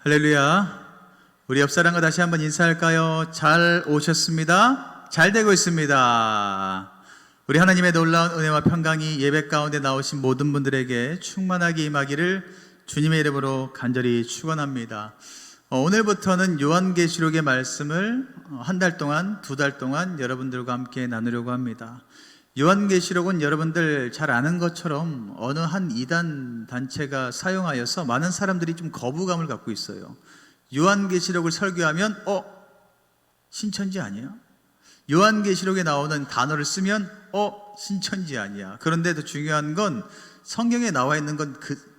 할렐루야. 우리 옆 사람과 다시 한번 인사할까요? 잘 오셨습니다. 잘 되고 있습니다. 우리 하나님의 놀라운 은혜와 평강이 예배 가운데 나오신 모든 분들에게 충만하게 임하기를 주님의 이름으로 간절히 축원합니다. 오늘부터는 요한계시록의 말씀을 한 달 동안, 2달 동안 여러분들과 함께 나누려고 합니다. 요한계시록은 여러분들 잘 아는 것처럼 어느 한 이단 단체가 사용하여서 많은 사람들이 좀 거부감을 갖고 있어요. 요한계시록을 설교하면 신천지 아니야? 요한계시록에 나오는 단어를 쓰면 신천지 아니야. 그런데 더 중요한 건 성경에 나와 있는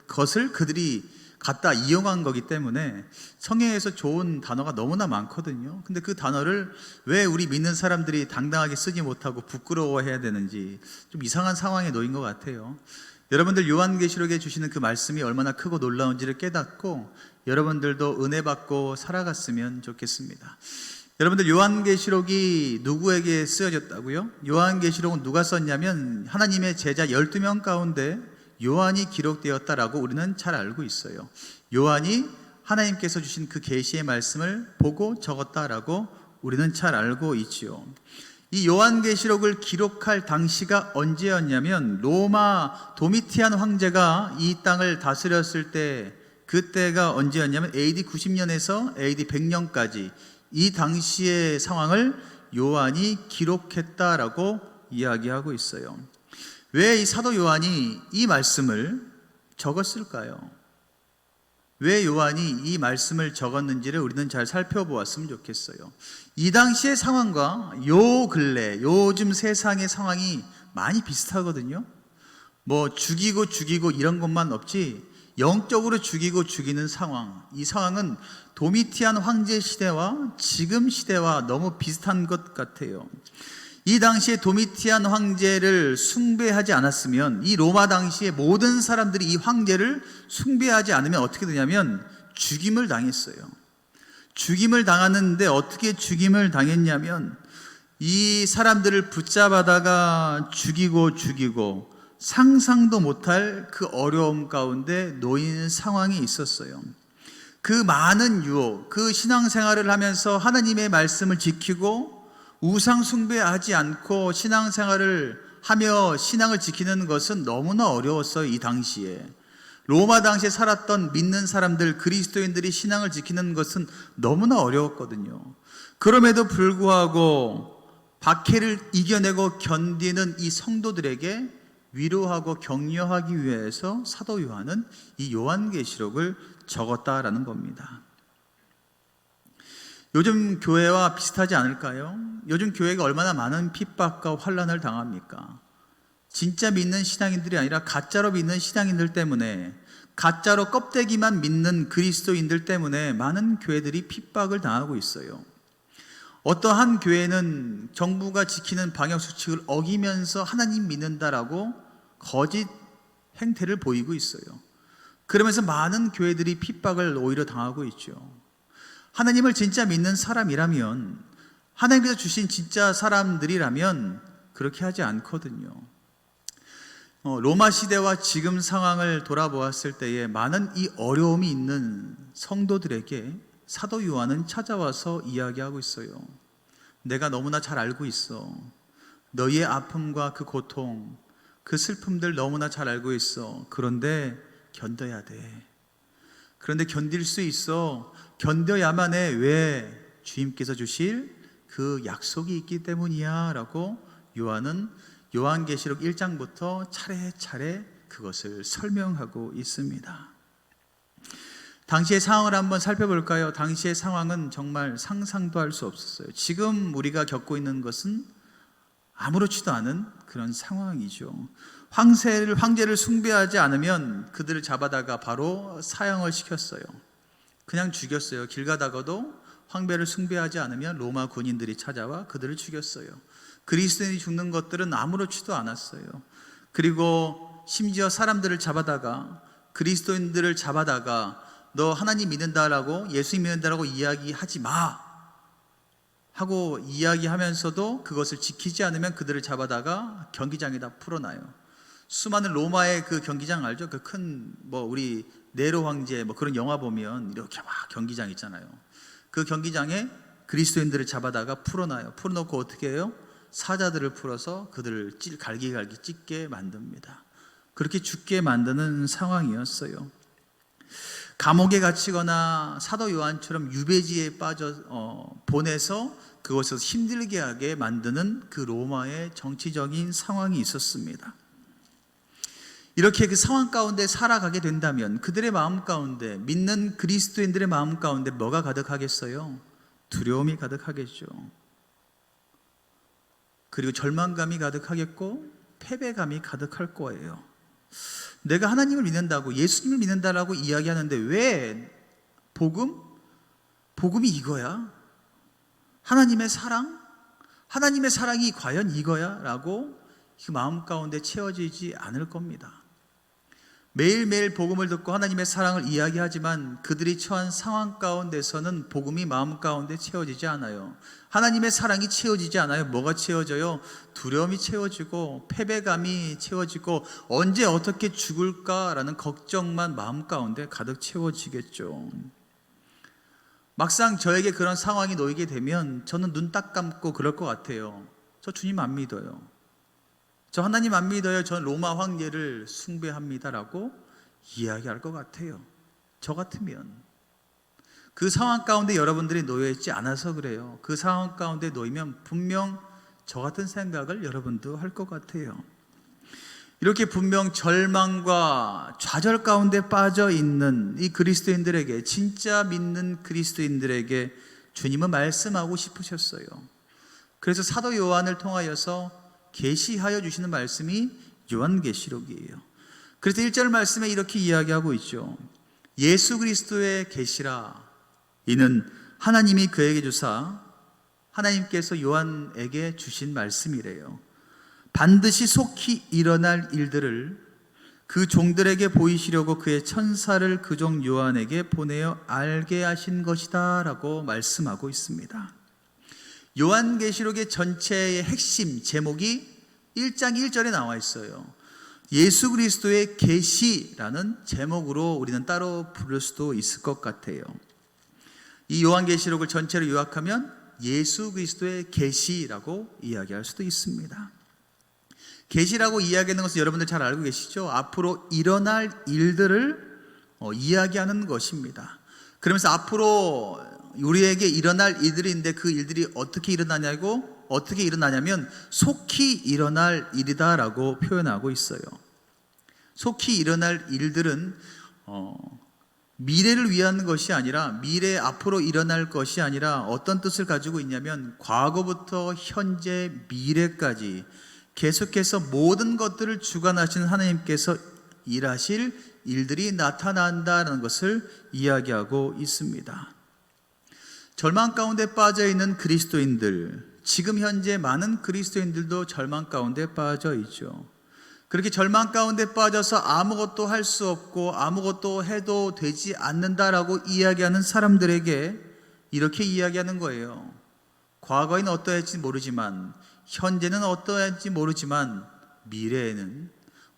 그것을 그들이 갖다 이용한 거기 때문에 성경에서 좋은 단어가 너무나 많거든요. 근데 그 단어를 왜 우리 믿는 사람들이 당당하게 쓰지 못하고 부끄러워해야 되는지 좀 이상한 상황에 놓인 것 같아요. 여러분들 요한계시록에 주시는 그 말씀이 얼마나 크고 놀라운지를 깨닫고 여러분들도 은혜 받고 살아갔으면 좋겠습니다. 여러분들 요한계시록이 누구에게 쓰여졌다고요? 요한계시록은 누가 썼냐면 하나님의 제자 12명 가운데 요한이 기록되었다라고 우리는 잘 알고 있어요. 요한이 하나님께서 주신 그 계시의 말씀을 보고 적었다라고 우리는 잘 알고 있지요. 이 요한계시록을 기록할 당시가 언제였냐면 로마 도미티안 황제가 이 땅을 다스렸을 때, 그때가 언제였냐면 AD 90년에서 AD 100년까지 이 당시의 상황을 요한이 기록했다라고 이야기하고 있어요. 왜 이 사도 요한이 이 말씀을 적었을까요? 왜 요한이 이 말씀을 적었는지를 우리는 잘 살펴보았으면 좋겠어요. 이 당시의 상황과 요즘 세상의 상황이 많이 비슷하거든요. 죽이고 이런 것만 없지 영적으로 죽이고 죽이는 상황, 이 상황은 도미티안 황제 시대와 지금 시대와 너무 비슷한 것 같아요. 이 당시에 도미티안 황제를 숭배하지 않았으면, 이 로마 당시에 모든 사람들이 이 황제를 숭배하지 않으면 어떻게 되냐면 죽임을 당했어요. 죽임을 당하는데 어떻게 죽임을 당했냐면 이 사람들을 붙잡아다가 죽이고 상상도 못할 그 어려움 가운데 놓인 상황이 있었어요. 그 많은 유혹, 그 신앙생활을 하면서 하나님의 말씀을 지키고 우상 숭배하지 않고 신앙생활을 하며 신앙을 지키는 것은 너무나 어려웠어요. 이 당시에 로마 당시에 살았던 믿는 사람들, 그리스도인들이 신앙을 지키는 것은 너무나 어려웠거든요. 그럼에도 불구하고 박해를 이겨내고 견디는 이 성도들에게 위로하고 격려하기 위해서 사도 요한은 이 요한계시록을 적었다라는 겁니다. 요즘 교회와 비슷하지 않을까요? 요즘 교회가 얼마나 많은 핍박과 환난을 당합니까? 진짜 믿는 신앙인들이 아니라 가짜로 믿는 신앙인들 때문에, 가짜로 껍데기만 믿는 그리스도인들 때문에 많은 교회들이 핍박을 당하고 있어요. 어떠한 교회는 정부가 지키는 방역수칙을 어기면서 하나님 믿는다라고 거짓 행태를 보이고 있어요. 그러면서 많은 교회들이 핍박을 오히려 당하고 있죠. 하나님을 진짜 믿는 사람이라면, 하나님께서 주신 진짜 사람들이라면 그렇게 하지 않거든요. 로마 시대와 지금 상황을 돌아보았을 때에 많은 이 어려움이 있는 성도들에게 사도 요한은 찾아와서 이야기하고 있어요. 내가 너무나 잘 알고 있어. 너희의 아픔과 그 고통, 그 슬픔들 너무나 잘 알고 있어. 그런데 견뎌야 돼. 그런데 견딜 수 있어. 견뎌야만 해. 왜? 주님께서 주실 그 약속이 있기 때문이야 라고 요한은 요한계시록 1장부터 차례차례 그것을 설명하고 있습니다. 당시의 상황을 한번 살펴볼까요? 당시의 상황은 정말 상상도 할 수 없었어요. 지금 우리가 겪고 있는 것은 아무렇지도 않은 그런 상황이죠. 황제를 숭배하지 않으면 그들을 잡아다가 바로 사형을 시켰어요. 그냥 죽였어요. 길 가다가도 황제를 숭배하지 않으면 로마 군인들이 찾아와 그들을 죽였어요. 그리스도인이 죽는 것들은 아무렇지도 않았어요. 그리고 심지어 사람들을 잡아다가, 그리스도인들을 잡아다가 너 하나님 믿는다라고, 예수님 믿는다라고 이야기하지 마 하고 이야기하면서도 그것을 지키지 않으면 그들을 잡아다가 경기장에다 풀어놔요. 수많은 로마의 그 경기장 알죠? 그 큰 우리 네로 황제 뭐 그런 영화 보면 이렇게 막 경기장 있잖아요. 그 경기장에 그리스도인들을 잡아다가 풀어놔요. 풀어놓고 어떻게 해요? 사자들을 풀어서 그들을 갈기갈기 찢게 만듭니다. 그렇게 죽게 만드는 상황이었어요. 감옥에 갇히거나 사도 요한처럼 유배지에 보내서 그곳에서 힘들게 하게 만드는 그 로마의 정치적인 상황이 있었습니다. 이렇게 그 상황 가운데 살아가게 된다면 그들의 마음 가운데, 믿는 그리스도인들의 마음 가운데 뭐가 가득하겠어요? 두려움이 가득하겠죠. 그리고 절망감이 가득하겠고 패배감이 가득할 거예요. 내가 하나님을 믿는다고, 예수님을 믿는다라고 이야기하는데 왜 복음이 이거야? 하나님의 사랑이 과연 이거야? 라고 그 마음 가운데 채워지지 않을 겁니다. 매일매일 복음을 듣고 하나님의 사랑을 이야기하지만 그들이 처한 상황 가운데서는 복음이 마음 가운데 채워지지 않아요. 하나님의 사랑이 채워지지 않아요. 뭐가 채워져요? 두려움이 채워지고 패배감이 채워지고 언제 어떻게 죽을까라는 걱정만 마음 가운데 가득 채워지겠죠. 막상 저에게 그런 상황이 놓이게 되면 저는 눈 딱 감고 그럴 것 같아요. 저 주님 안 믿어요. 저 하나님 안 믿어요. 저는 로마 황제를 숭배합니다라고 이야기할 것 같아요. 저 같으면. 그 상황 가운데 여러분들이 놓여있지 않아서 그래요. 그 상황 가운데 놓이면 분명 저 같은 생각을 여러분도 할 것 같아요. 이렇게 분명 절망과 좌절 가운데 빠져 있는 이 그리스도인들에게, 진짜 믿는 그리스도인들에게 주님은 말씀하고 싶으셨어요. 그래서 사도 요한을 통하여서 계시하여 주시는 말씀이 요한계시록이에요. 그래서 1절 말씀에 이렇게 이야기하고 있죠. 예수 그리스도의 계시라. 이는 하나님이 그에게 주사 하나님께서 요한에게 주신 말씀이래요. 반드시 속히 일어날 일들을 그 종들에게 보이시려고 그의 천사를 그 종 요한에게 보내어 알게 하신 것이다 라고 말씀하고 있습니다. 요한계시록의 전체의 핵심 제목이 1장 1절에 나와 있어요. 예수 그리스도의 계시라는 제목으로 우리는 따로 부를 수도 있을 것 같아요. 이 요한계시록을 전체로 요약하면 예수 그리스도의 계시라고 이야기할 수도 있습니다. 계시라고 이야기하는 것은 여러분들 잘 알고 계시죠? 앞으로 일어날 일들을 이야기하는 것입니다. 그러면서 앞으로 우리에게 일어날 일들인데 그 일들이 어떻게 일어나냐면 속히 일어날 일이다라고 표현하고 있어요. 속히 일어날 일들은 미래를 위한 것이 아니라, 미래 앞으로 일어날 것이 아니라 어떤 뜻을 가지고 있냐면 과거부터 현재 미래까지 계속해서 모든 것들을 주관하시는 하나님께서 일하실 일들이 나타난다는 것을 이야기하고 있습니다. 절망 가운데 빠져 있는 그리스도인들, 지금 현재 많은 그리스도인들도 절망 가운데 빠져 있죠. 그렇게 절망 가운데 빠져서 아무것도 할 수 없고 아무것도 해도 되지 않는다라고 이야기하는 사람들에게 이렇게 이야기하는 거예요. 과거에는 어떠했지 모르지만, 현재는 어떠했지 모르지만, 미래에는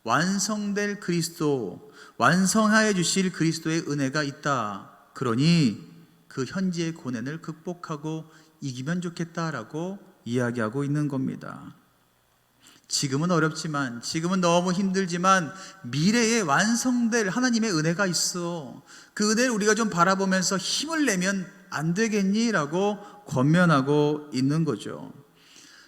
완성될 그리스도, 완성하여 주실 그리스도의 은혜가 있다. 그러니 그 현재의 고난을 극복하고 이기면 좋겠다라고 이야기하고 있는 겁니다. 지금은 어렵지만, 지금은 너무 힘들지만 미래에 완성될 하나님의 은혜가 있어. 그 은혜를 우리가 좀 바라보면서 힘을 내면 안 되겠니? 라고 권면하고 있는 거죠.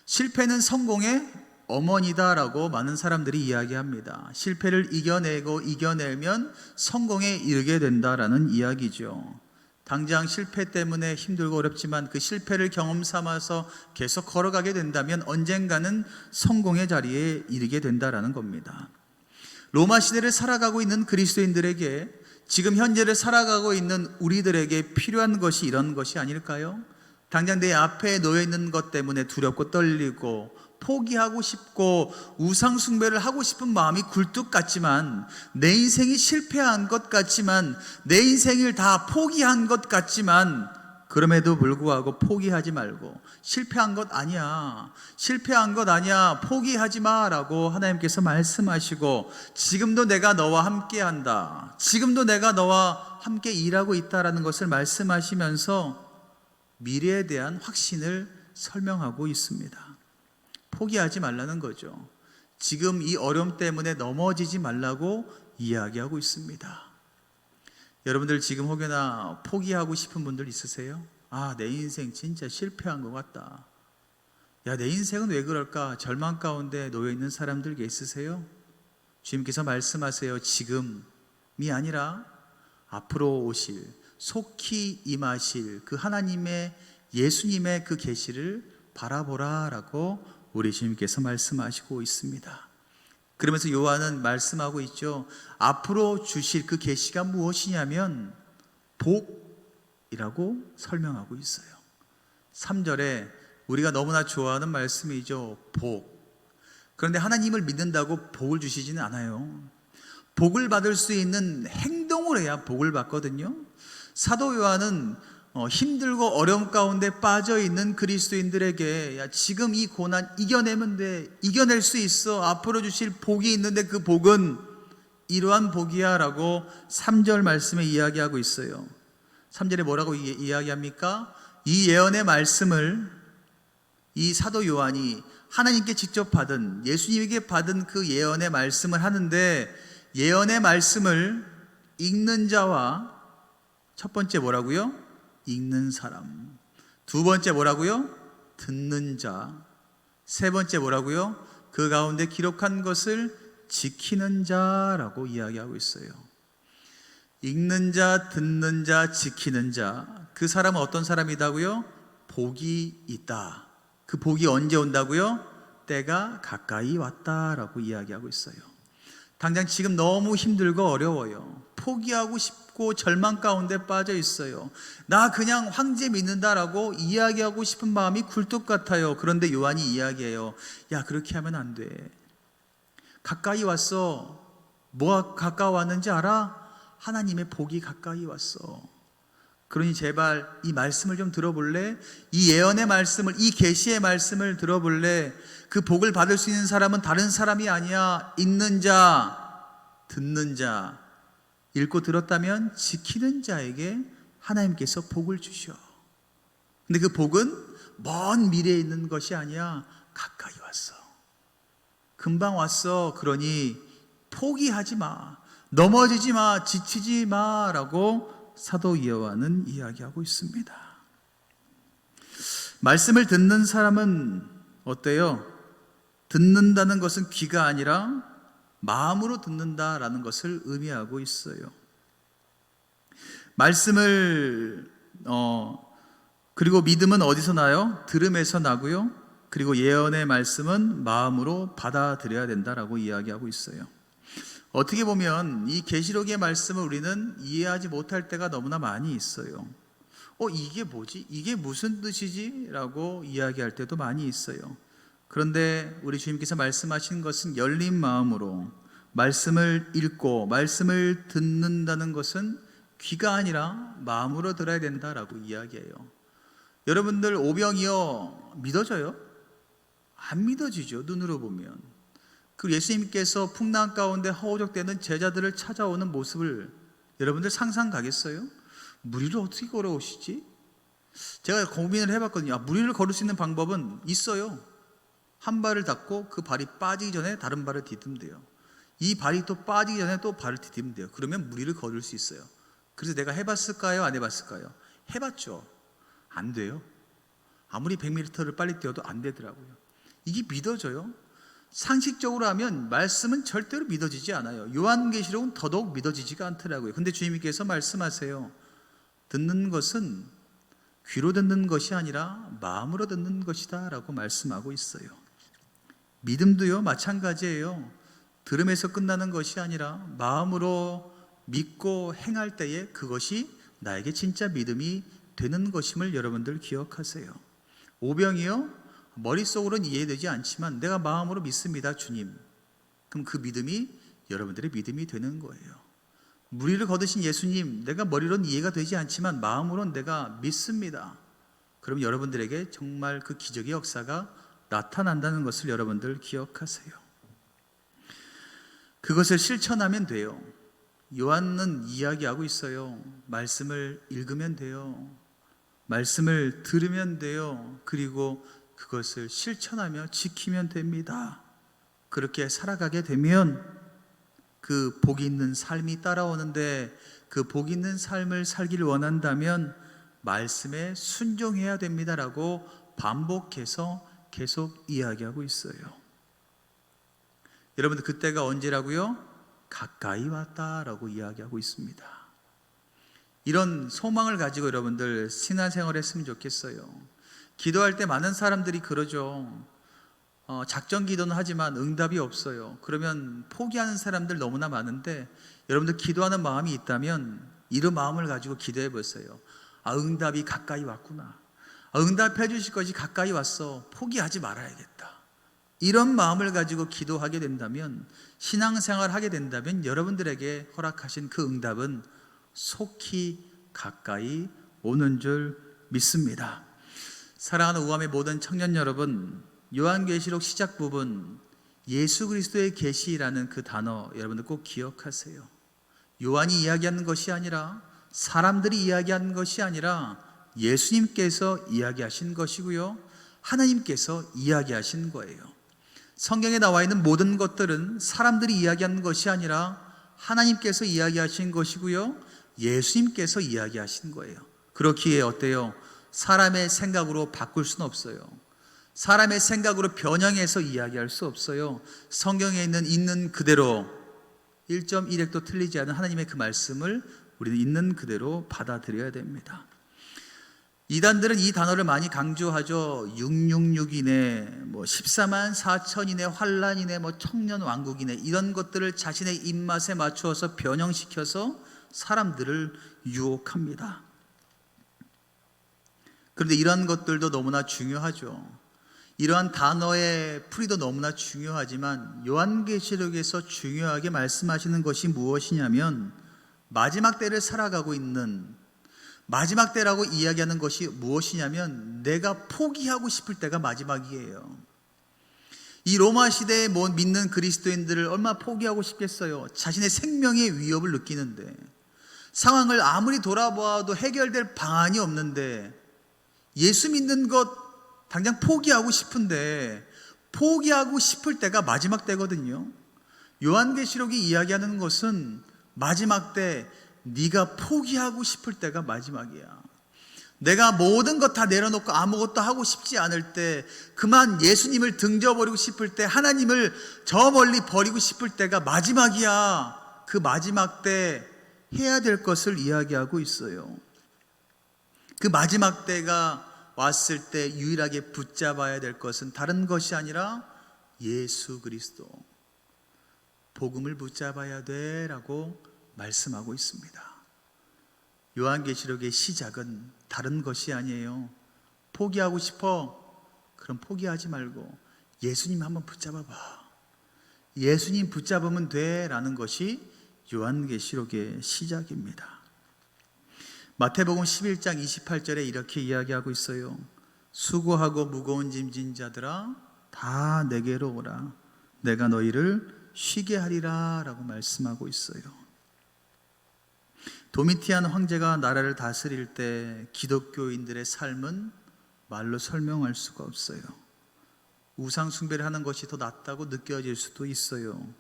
실패는 성공의 어머니다라고 많은 사람들이 이야기합니다. 실패를 이겨내면 성공에 이르게 된다라는 이야기죠. 당장 실패 때문에 힘들고 어렵지만 그 실패를 경험 삼아서 계속 걸어가게 된다면 언젠가는 성공의 자리에 이르게 된다라는 겁니다. 로마 시대를 살아가고 있는 그리스도인들에게, 지금 현재를 살아가고 있는 우리들에게 필요한 것이 이런 것이 아닐까요? 당장 내 앞에 놓여 있는 것 때문에 두렵고 떨리고 포기하고 싶고 우상 숭배를 하고 싶은 마음이 굴뚝 같지만, 내 인생이 실패한 것 같지만, 내 인생을 다 포기한 것 같지만, 그럼에도 불구하고 포기하지 말고, 실패한 것 아니야, 실패한 것 아니야, 포기하지 마라고 하나님께서 말씀하시고, 지금도 내가 너와 함께한다, 지금도 내가 너와 함께 일하고 있다라는 것을 말씀하시면서 미래에 대한 확신을 설명하고 있습니다. 포기하지 말라는 거죠. 지금 이 어려움 때문에 넘어지지 말라고 이야기하고 있습니다. 여러분들 지금 혹여나 포기하고 싶은 분들 있으세요? 아, 내 인생 진짜 실패한 것 같다. 야, 내 인생은 왜 그럴까? 절망 가운데 놓여 있는 사람들 있으세요? 주님께서 말씀하세요. 지금이 아니라 앞으로 오실, 속히 임하실 그 하나님의, 예수님의 그 계시를 바라보라라고 우리 주님께서 말씀하시고 있습니다. 그러면서 요한은 말씀하고 있죠. 앞으로 주실 그 계시가 무엇이냐면 복이라고 설명하고 있어요. 3절에 우리가 너무나 좋아하는 말씀이죠. 복. 그런데 하나님을 믿는다고 복을 주시지는 않아요. 복을 받을 수 있는 행동을 해야 복을 받거든요. 사도 요한은 힘들고 어려움 가운데 빠져있는 그리스도인들에게, 야, 지금 이 고난 이겨내면 돼, 이겨낼 수 있어, 앞으로 주실 복이 있는데 그 복은 이러한 복이야 라고 3절 말씀에 이야기하고 있어요. 3절에 뭐라고 이야기합니까? 이 예언의 말씀을 이 사도 요한이 하나님께 직접 받은, 예수님에게 받은 그 예언의 말씀을 하는데, 예언의 말씀을 읽는 자와, 첫 번째 뭐라고요? 읽는 사람. 두 번째 뭐라고요? 듣는 자. 세 번째 뭐라고요? 그 가운데 기록한 것을 지키는 자라고 이야기하고 있어요. 읽는 자, 듣는 자, 지키는 자. 그 사람은 어떤 사람이다고요? 복이 있다. 그 복이 언제 온다고요? 때가 가까이 왔다라고 이야기하고 있어요. 당장 지금 너무 힘들고 어려워요. 포기하고 싶고 절망 가운데 빠져 있어요. 나 그냥 황제 믿는다라고 이야기하고 싶은 마음이 굴뚝 같아요. 그런데 요한이 이야기해요. 야, 그렇게 하면 안 돼. 가까이 왔어. 뭐가 가까워왔는지 알아? 하나님의 복이 가까이 왔어. 그러니 제발 이 말씀을 좀 들어볼래? 이 예언의 말씀을, 이 계시의 말씀을 들어볼래? 그 복을 받을 수 있는 사람은 다른 사람이 아니야. 읽는 자, 듣는 자, 읽고 들었다면 지키는 자에게 하나님께서 복을 주셔. 근데 그 복은 먼 미래에 있는 것이 아니야. 가까이 왔어. 금방 왔어. 그러니 포기하지 마. 넘어지지 마. 지치지 마. 라고 사도 요한은 이야기하고 있습니다. 말씀을 듣는 사람은 어때요? 듣는다는 것은 귀가 아니라 마음으로 듣는다라는 것을 의미하고 있어요. 말씀을 그리고 믿음은 어디서 나요? 들음에서 나고요. 그리고 예언의 말씀은 마음으로 받아들여야 된다라고 이야기하고 있어요. 어떻게 보면 이 계시록의 말씀을 우리는 이해하지 못할 때가 너무나 많이 있어요. 이게 뭐지? 이게 무슨 뜻이지? 라고 이야기할 때도 많이 있어요. 그런데 우리 주님께서 말씀하신 것은 열린 마음으로 말씀을 읽고 말씀을 듣는다는 것은 귀가 아니라 마음으로 들어야 된다라고 이야기해요. 여러분들 오병이어 믿어져요? 안 믿어지죠. 눈으로 보면. 그 예수님께서 풍랑 가운데 허우적대는 제자들을 찾아오는 모습을 여러분들 상상 가겠어요? 물 위를 어떻게 걸어오시지? 제가 고민을 해봤거든요. 물 위를 걸을 수 있는 방법은 있어요. 한 발을 닫고 그 발이 빠지기 전에 다른 발을 디디면 돼요. 이 발이 또 빠지기 전에 또 발을 디디면 돼요. 그러면 물 위를 걸을 수 있어요. 그래서 내가 해봤을까요? 안 해봤을까요? 해봤죠. 안 돼요. 아무리 100m를 빨리 뛰어도 안 되더라고요. 이게 믿어져요? 상식적으로 하면 말씀은 절대로 믿어지지 않아요. 요한계시록은 더더욱 믿어지지가 않더라고요. 근데 주님께서 말씀하세요. 듣는 것은 귀로 듣는 것이 아니라 마음으로 듣는 것이다 라고 말씀하고 있어요. 믿음도요 마찬가지예요. 들음에서 끝나는 것이 아니라 마음으로 믿고 행할 때에 그것이 나에게 진짜 믿음이 되는 것임을 여러분들 기억하세요. 오병이요 머릿속으로는 이해되지 않지만 내가 마음으로 믿습니다 주님. 그럼 그 믿음이 여러분들의 믿음이 되는 거예요. 무리를 거두신 예수님, 내가 머리로는 이해가 되지 않지만 마음으로는 내가 믿습니다. 그럼 여러분들에게 정말 그 기적의 역사가 나타난다는 것을 여러분들 기억하세요. 그것을 실천하면 돼요. 요한은 이야기하고 있어요. 말씀을 읽으면 돼요. 말씀을 들으면 돼요. 그리고 그것을 실천하며 지키면 됩니다. 그렇게 살아가게 되면 그 복 있는 삶이 따라오는데, 그 복 있는 삶을 살기를 원한다면 말씀에 순종해야 됩니다라고 반복해서 계속 이야기하고 있어요. 여러분들, 그때가 언제라고요? 가까이 왔다라고 이야기하고 있습니다. 이런 소망을 가지고 여러분들 신앙생활 했으면 좋겠어요. 기도할 때 많은 사람들이 그러죠. 작전 기도는 하지만 응답이 없어요. 그러면 포기하는 사람들 너무나 많은데, 여러분들 기도하는 마음이 있다면 이런 마음을 가지고 기도해 보세요. 응답이 가까이 왔구나. 응답해 주실 것이 가까이 왔어. 포기하지 말아야겠다. 이런 마음을 가지고 기도하게 된다면, 신앙생활 하게 된다면 여러분들에게 허락하신 그 응답은 속히 가까이 오는 줄 믿습니다. 사랑하는 우암의 모든 청년 여러분, 요한계시록 시작 부분 예수 그리스도의 계시라는 그 단어 여러분들 꼭 기억하세요. 요한이 이야기하는 것이 아니라, 사람들이 이야기하는 것이 아니라 예수님께서 이야기하신 것이고요, 하나님께서 이야기하신 거예요. 성경에 나와 있는 모든 것들은 사람들이 이야기하는 것이 아니라 하나님께서 이야기하신 것이고요, 예수님께서 이야기하신 거예요. 그렇기에 어때요? 사람의 생각으로 바꿀 수는 없어요. 사람의 생각으로 변형해서 이야기할 수 없어요. 성경에 있는 그대로 1.1획도 틀리지 않은 하나님의 그 말씀을 우리는 있는 그대로 받아들여야 됩니다. 이단들은 이 단어를 많이 강조하죠. 666이네, 14만 4천이네, 환란이네, 청년 왕국이네, 이런 것들을 자신의 입맛에 맞추어서 변형시켜서 사람들을 유혹합니다. 그런데 이런 것들도 너무나 중요하죠. 이러한 단어의 풀이도 너무나 중요하지만 요한계시록에서 중요하게 말씀하시는 것이 무엇이냐면, 마지막 때를 살아가고 있는, 마지막 때라고 이야기하는 것이 무엇이냐면 내가 포기하고 싶을 때가 마지막이에요. 이 로마 시대에 믿는 그리스도인들을 얼마나 포기하고 싶겠어요. 자신의 생명의 위협을 느끼는데, 상황을 아무리 돌아보아도 해결될 방안이 없는데, 예수 믿는 것 당장 포기하고 싶은데, 포기하고 싶을 때가 마지막 때거든요. 요한계시록이 이야기하는 것은 마지막 때, 네가 포기하고 싶을 때가 마지막이야. 내가 모든 것 다 내려놓고 아무것도 하고 싶지 않을 때, 그만 예수님을 등져버리고 싶을 때, 하나님을 저 멀리 버리고 싶을 때가 마지막이야. 그 마지막 때 해야 될 것을 이야기하고 있어요. 그 마지막 때가 왔을 때 유일하게 붙잡아야 될 것은 다른 것이 아니라 예수 그리스도, 복음을 붙잡아야 돼라고 말씀하고 있습니다. 요한계시록의 시작은 다른 것이 아니에요. 포기하고 싶어? 그럼 포기하지 말고 예수님 한번 붙잡아봐. 예수님 붙잡으면 돼라는 것이 요한계시록의 시작입니다. 마태복음 11장 28절에 이렇게 이야기하고 있어요. 수고하고 무거운 짐진 자들아 다 내게로 오라. 내가 너희를 쉬게 하리라 라고 말씀하고 있어요. 도미티안 황제가 나라를 다스릴 때 기독교인들의 삶은 말로 설명할 수가 없어요. 우상 숭배를 하는 것이 더 낫다고 느껴질 수도 있어요.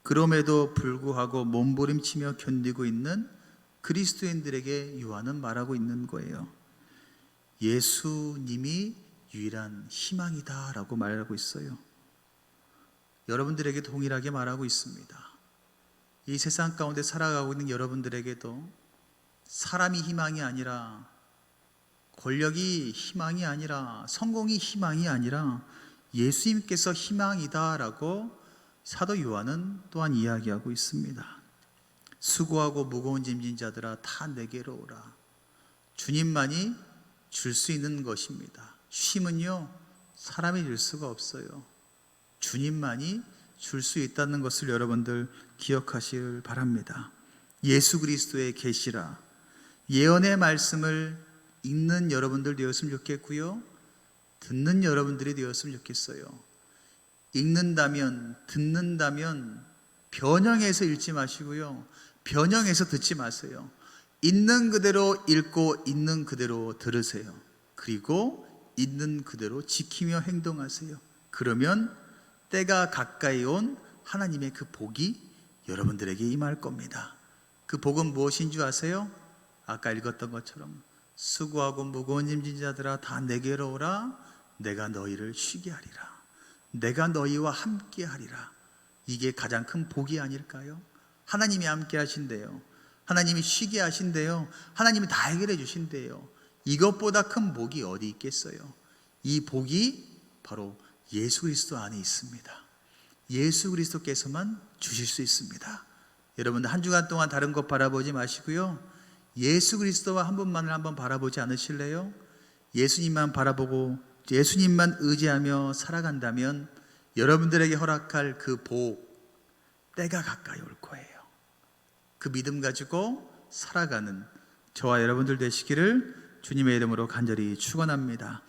그럼에도 불구하고 몸부림치며 견디고 있는 그리스도인들에게 요한은 말하고 있는 거예요. 예수님이 유일한 희망이다 라고 말하고 있어요. 여러분들에게 동일하게 말하고 있습니다. 이 세상 가운데 살아가고 있는 여러분들에게도 사람이 희망이 아니라, 권력이 희망이 아니라, 성공이 희망이 아니라 예수님께서 희망이다 라고 사도 요한은 또한 이야기하고 있습니다. 수고하고 무거운 짐진 자들아 다 내게로 오라. 주님만이 줄 수 있는 것입니다. 쉼은요, 사람이 줄 수가 없어요. 주님만이 줄 수 있다는 것을 여러분들 기억하시길 바랍니다. 예수 그리스도의 계시라, 예언의 말씀을 읽는 여러분들 되었으면 좋겠고요, 듣는 여러분들이 되었으면 좋겠어요. 읽는다면, 듣는다면 변형해서 읽지 마시고요, 변형해서 듣지 마세요. 있는 그대로 읽고 있는 그대로 들으세요. 그리고 있는 그대로 지키며 행동하세요. 그러면 때가 가까이 온 하나님의 그 복이 여러분들에게 임할 겁니다. 그 복은 무엇인 줄 아세요? 아까 읽었던 것처럼 수고하고 무거운 짐진 자들아 다 내게로 오라, 내가 너희를 쉬게 하리라, 내가 너희와 함께 하리라. 이게 가장 큰 복이 아닐까요? 하나님이 함께 하신대요. 하나님이 쉬게 하신대요. 하나님이 다 해결해 주신대요. 이것보다 큰 복이 어디 있겠어요? 이 복이 바로 예수 그리스도 안에 있습니다. 예수 그리스도께서만 주실 수 있습니다. 여러분, 한 주간 동안 다른 것 바라보지 마시고요, 예수 그리스도와 한 분만을 한번 바라보지 않으실래요? 예수님만 바라보고 예수님만 의지하며 살아간다면 여러분들에게 허락할 그 복, 때가 가까이 올 거예요. 그 믿음 가지고 살아가는 저와 여러분들 되시기를 주님의 이름으로 간절히 축원합니다.